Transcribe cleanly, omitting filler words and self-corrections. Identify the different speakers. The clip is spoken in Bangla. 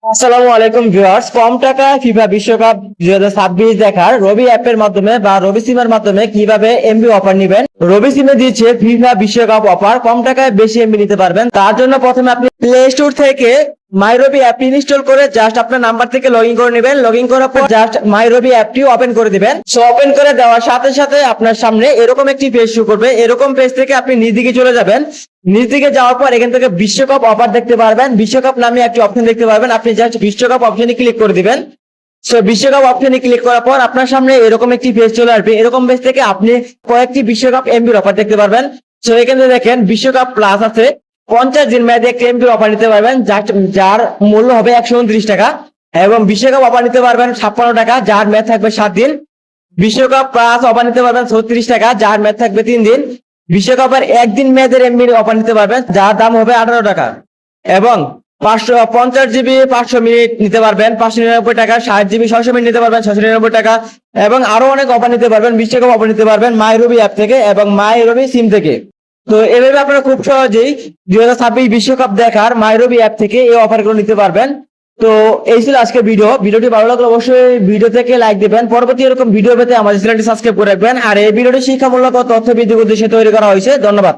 Speaker 1: আসসালামু আলাইকুম ভিউয়ার্স, কম টাকায় ফিফা বিশ্বকাপ 2026 দেখার রবি অ্যাপের মাধ্যমে বা রবি সিমের মাধ্যমে কিভাবে এমবি অফার নেবেন। রবি সিমে দিচ্ছে ফিফা বিশ্বকাপ অফার, কম টাকায় বেশি এমবি নিতে পারবেন। তার জন্য প্রথমে আপনি প্লে স্টোর থেকে মাই রবি অ্যাপ ইনস্টল করে জাস্ট আপনার নাম্বার থেকে লগ ইন করে নেবেন। লগ ইন করার পর জাস্ট মাই রবি অ্যাপটি ওপেন করে দিবেন। সো ওপেন করে দেওয়ার সাথে সাথে আপনার সামনে এরকম একটি পেজ শো করবে। এরকম পেজ থেকে আপনি নিচ দিকে চলে যাবেন। নিচ দিকে যাওয়ার পর এখান থেকে বিশ্বকাপ অফার দেখতে পারবেন। বিশ্বকাপ নামে একটি অপশন দেখতে পারবেন। আপনি জাস্ট বিশ্বকাপ অপশনে ক্লিক করে দিবেন। সো বিশ্বকাপ অপশনে ক্লিক করার পর আপনার সামনে এরকম একটি পেজ চলে আসবে। এরকম পেজ থেকে আপনি কয়েকটি বিশ্বকাপ এমবির অফার দেখতে পারবেন। সো এখানে দেখেন বিশ্বকাপ প্লাস আছে, 50 দিন মেয়াদে একটি এমবির অফার নিতে পারবেন, যার মূল্য হবে 129 টাকা। এবং বিশ্বকাপ অফার নিতে পারবেন 56 টাকা, যার মেয়াদ থাকবে 7 দিন। বিশ্বকাপ প্লাস অফার নিতে পারবেন 36 টাকা, যার মেয়াদ থাকবে 3 দিন। বিশ্বকাপের একদিন মেয়াদের এমবির অফার নিতে পারবেন, যার দাম হবে 18 টাকা। এবং 550 জিবি 500 মিনিট নিতে পারবেন 599 টাকা, 60 জিবি 600 মিনিট নিতে পারবেন 699 টাকা। এবং আরো অনেক অফার নিতে পারবেন, বিশ্বকাপ অফার নিতে পারবেন মাই রবি অ্যাপ থেকে এবং মাই রবি সিম থেকে। তো এভাবে আপনারা খুব সহজেই 2026 বিশ্বকাপ দেখার মাই রবি অ্যাপ থেকে এই অফারগুলো নিতে পারবেন। তো এই ছিল আজকের ভিডিওটি ভালো লাগলে অবশ্যই ভিডিও থেকে লাইক দিবেন। পরবর্তী এরকম ভিডিও পেতে আমাদের চ্যানেলটি সাবস্ক্রাইব করে রাখবেন। আর এই ভিডিওটি শিক্ষামূলক ও তথ্য ভিত্তিক উদ্দেশ্যে তৈরি করা হয়েছে। ধন্যবাদ।